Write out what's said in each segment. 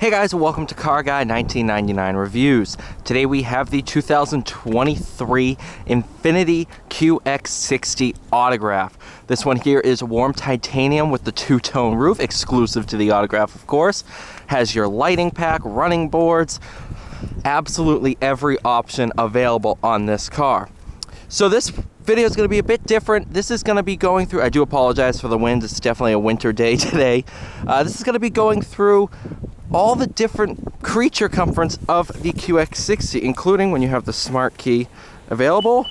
Hey guys, welcome to Car Guy 1999 Reviews. Today we have the 2023 INFINITI QX60 Autograph. This one here is warm titanium with the two-tone roof, exclusive to the Autograph of course. Has your lighting pack, running boards, absolutely every option available on this car. So this video is going to be a bit different. This is going to be going through, I do apologize for the wind, it's definitely a winter day today. This is going to be going through all the different creature comforts of the QX60, including when you have the smart key available,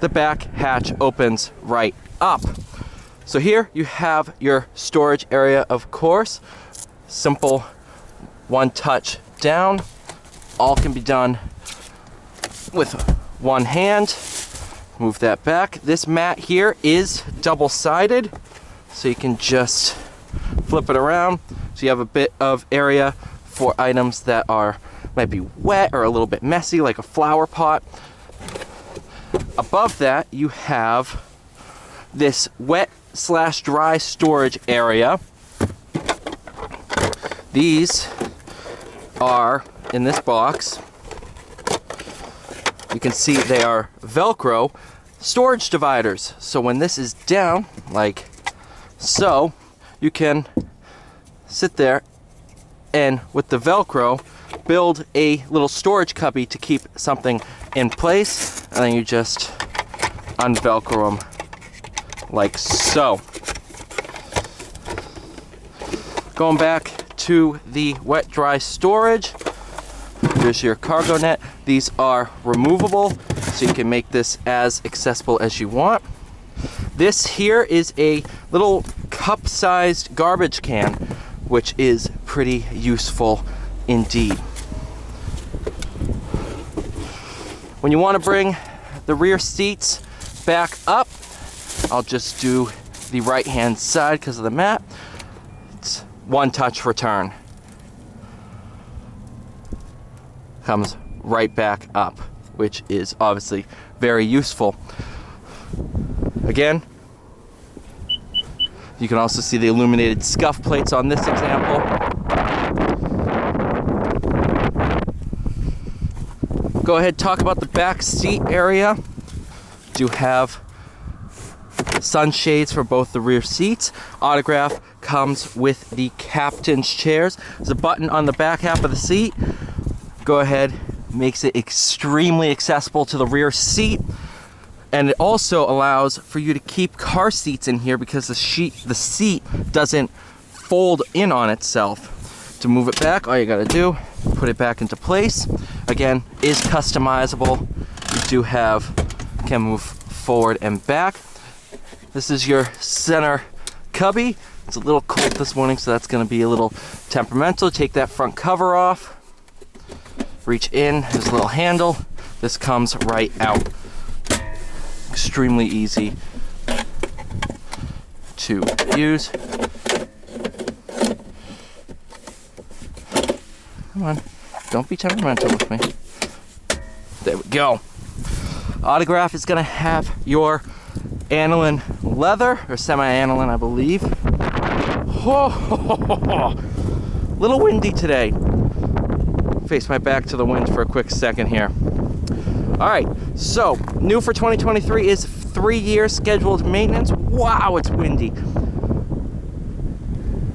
the back hatch opens right up. So here you have your storage area, of course. Simple one touch down. All can be done with one hand. Move that back. This mat here is double-sided, so you can just flip it around, so you have a bit of area for items that might be wet or a little bit messy, like a flower pot. Above that, you have this wet/dry storage area. These are in this box. You can see they are Velcro storage dividers. So when this is down, like so, you can sit there and with the Velcro build a little storage cubby to keep something in place, and then you just unvelcro them like so. Going back to the wet dry storage, here's your cargo net. These are removable, so you can make this as accessible as you want. This here is a little cup-sized garbage can, which is pretty useful indeed. When you want to bring the rear seats back up, I'll just do the right-hand side because of the mat. It's one touch return. Comes right back up, which is obviously very useful. Again, you can also see the illuminated scuff plates on this example. Go ahead, talk about the back seat area. Do have sunshades for both the rear seats. Autograph comes with the captain's chairs. There's a button on the back half of the seat. Go ahead, makes it extremely accessible to the rear seat. And it also allows for you to keep car seats in here because the seat doesn't fold in on itself. To move it back, all you gotta do, put it back into place. Again, is customizable. You do can move forward and back. This is your center cubby. It's a little cold this morning, so that's gonna be a little temperamental. Take that front cover off. Reach in, there's a little handle. This comes right out. Extremely easy to use. Come on, don't be temperamental with me. There we go. Autograph is gonna have your aniline leather, or semi-aniline, I believe. Little windy today. Face my back to the wind for a quick second here. All right, so new for 2023 is 3-year scheduled maintenance. Wow, it's windy.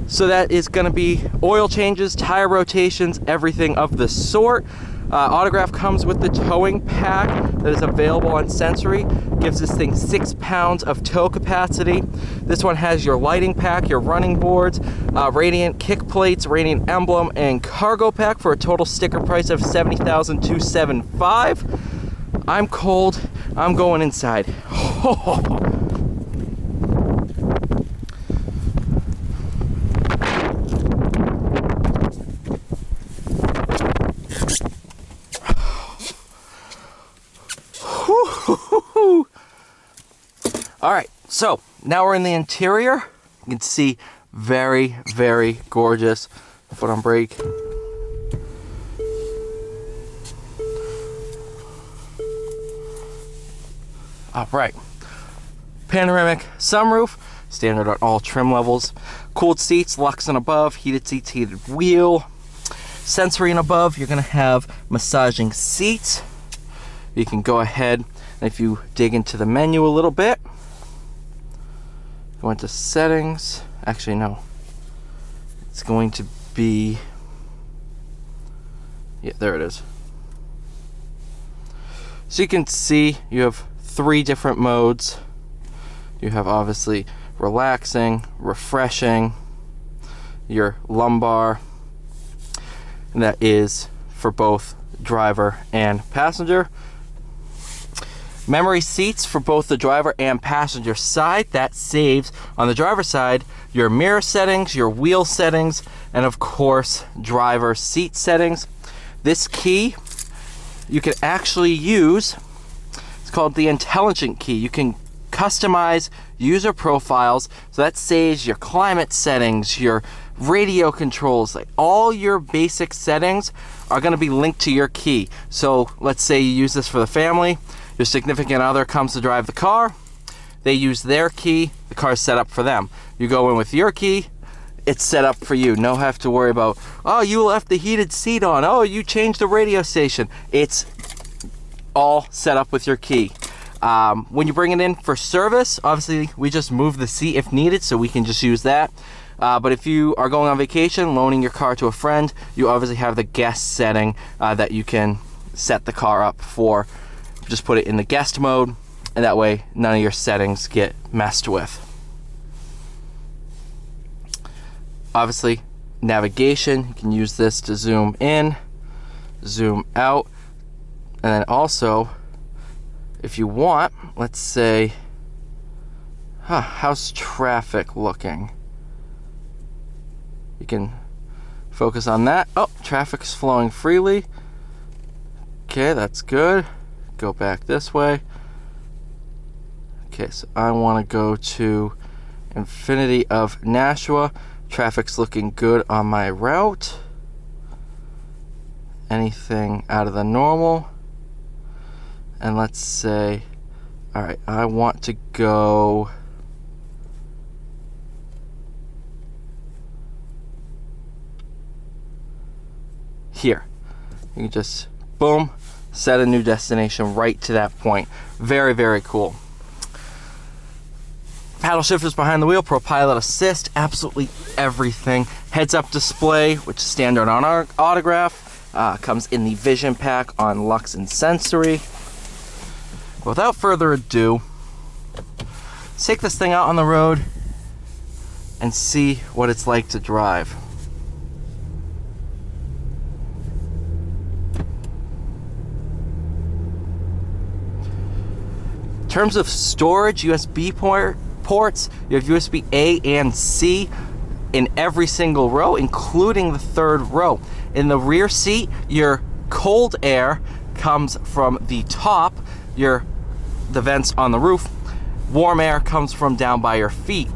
So that is going to be oil changes, tire rotations, everything of the sort. Autograph comes with the towing pack that is available on Sensory. Gives this thing 6 pounds of tow capacity. This one has your lighting pack, your running boards, Radiant kick plates, Radiant emblem, and cargo pack for a total sticker price of $70,275. I'm cold. I'm going inside. All right, so now we're in the interior. You can see very, very gorgeous. Foot on brake. All right, panoramic sunroof. standard on all trim levels. Cooled seats, Lux and above, heated seats, heated wheel. Sensory and above, you're gonna have massaging seats. You can go ahead, and if you dig into the menu a little bit, go into settings. Actually, no. It's going to be, yeah, there it is. So you can see you have 3 different modes. You have obviously relaxing, refreshing, your lumbar, and that is for both driver and passenger. Memory seats for both the driver and passenger side. That saves on the driver side your mirror settings, your wheel settings, and of course driver seat settings. This key you can actually use, it's called the intelligent key. You can customize user profiles, so that saves your climate settings, your radio controls, like all your basic settings are going to be linked to your key. So let's say you use this for the family. Your significant other comes to drive the car, they use their key, the car's set up for them. You go in with your key, it's set up for you. No have to worry about, oh, you left the heated seat on, oh, you changed the radio station. It's all set up with your key. When you bring it in for service, obviously we just move the seat if needed, so we can just use that. But if you are going on vacation, loaning your car to a friend, you obviously have the guest setting that you can set the car up for. Just put it in the guest mode, and that way none of your settings get messed with. Obviously, navigation, you can use this to zoom in, zoom out, and then also, if you want, let's say, how's traffic looking? You can focus on that. Oh, traffic's flowing freely. Okay, that's good. Go back this way. Okay, so I want to go to Infinity of Nashua. Traffic's looking good on my route. Anything out of the normal? And let's say, all right, I want to go here. You can just, boom, set a new destination right to that point. Very, very cool. Paddle shifters behind the wheel, ProPilot assist, absolutely everything. Heads-up display, which is standard on our Autograph, comes in the Vision Pack on Lux and Sensory. Without further ado, let's take this thing out on the road and see what it's like to drive. In terms of storage, USB ports, you have USB A and C in every single row, including the 3rd row. In the rear seat, your cold air comes from the top, the vents on the roof. Warm air comes from down by your feet.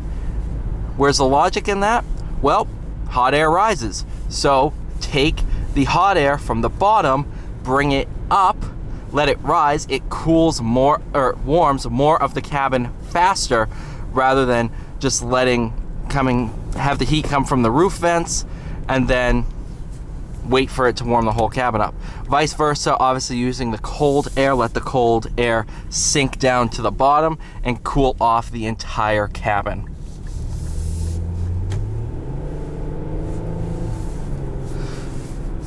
Where's the logic in that? Well, hot air rises. So take the hot air from the bottom, bring it up, let it rise, it cools more, or warms more of the cabin faster, rather than just have the heat come from the roof vents and then wait for it to warm the whole cabin up. Vice versa, obviously using the cold air, let the cold air sink down to the bottom and cool off the entire cabin.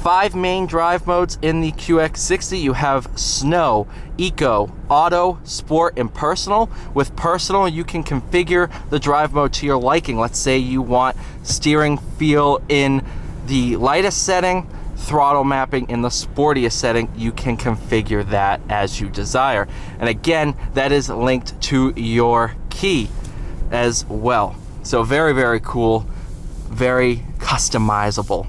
Five main drive modes in the QX60. You have Snow, Eco, Auto, Sport, and Personal. With Personal, you can configure the drive mode to your liking. Let's say you want steering feel in the lightest setting, throttle mapping in the sportiest setting. You can configure that as you desire. And again, that is linked to your key as well. So very, very cool, very customizable.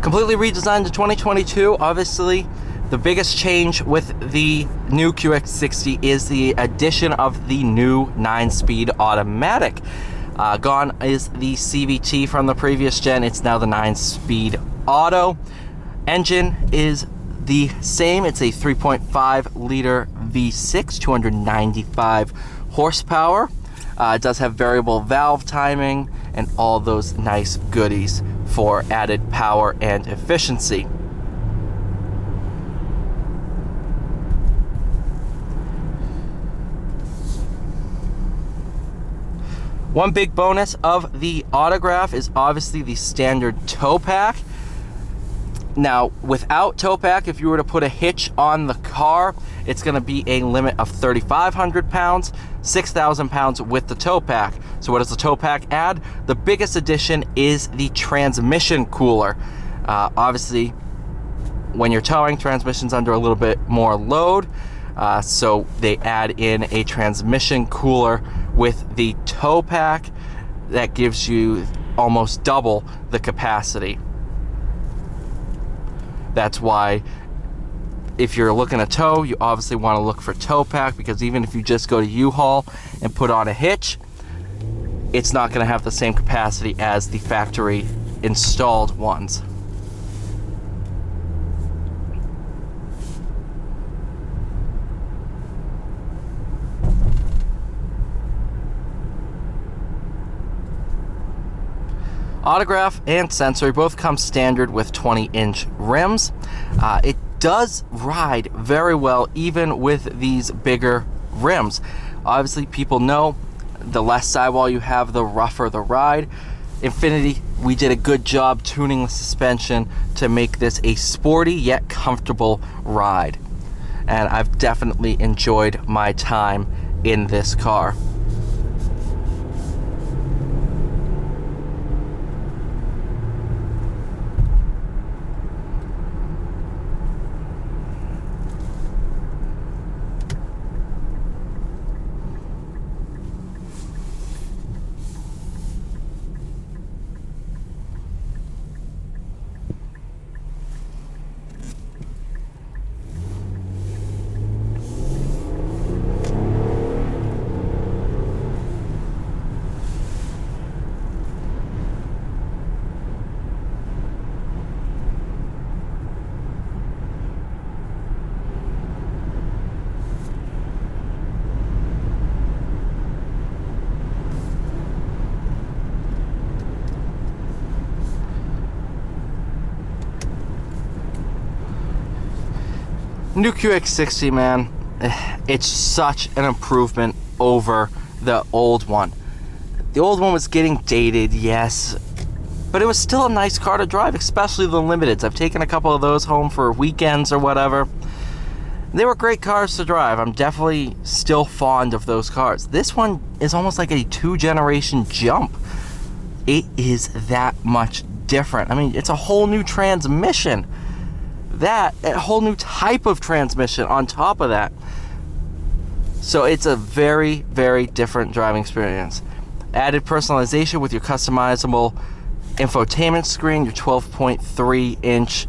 Completely redesigned in 2022. Obviously, the biggest change with the new QX60 is the addition of the new 9-speed automatic. Gone is the CVT from the previous gen. It's now the 9-speed auto. Engine is the same. It's a 3.5 liter V6, 295 horsepower. It does have variable valve timing and all those nice goodies for added power and efficiency. One big bonus of the Autograph is obviously the standard tow pack. Now, without tow pack, if you were to put a hitch on the car, it's going to be a limit of 3,500 pounds, 6,000 pounds with the tow pack. So what does the tow pack add? The biggest addition is the transmission cooler. Obviously, when you're towing, transmission's under a little bit more load, so they add in a transmission cooler with the tow pack that gives you almost double the capacity. That's why if you're looking to tow, you obviously want to look for tow pack, because even if you just go to U-Haul and put on a hitch, it's not going to have the same capacity as the factory installed ones. Autograph and Sensory both come standard with 20-inch rims. It does ride very well even with these bigger rims. Obviously, people know the less sidewall you have, the rougher the ride. Infiniti, we did a good job tuning the suspension to make this a sporty yet comfortable ride. And I've definitely enjoyed my time in this car. New QX60, man, it's such an improvement over the old one. The old one was getting dated, yes, but it was still a nice car to drive, especially the Limiteds. I've taken a couple of those home for weekends or whatever. They were great cars to drive. I'm definitely still fond of those cars. This one is almost like a 2-generation jump. It is that much different. I mean, it's a whole new transmission. A whole new type of transmission on top of that. So it's a very, very different driving experience. Added personalization with your customizable infotainment screen, your 12.3-inch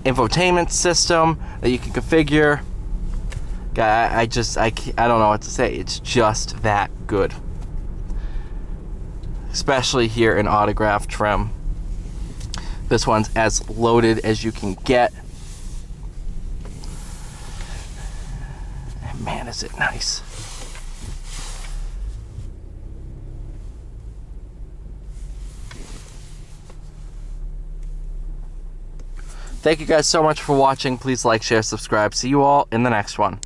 infotainment system that you can configure. I don't know what to say. It's just that good. Especially here in Autograph trim. This one's as loaded as you can get. And man, is it nice. Thank you guys so much for watching. Please like, share, subscribe. See you all in the next one.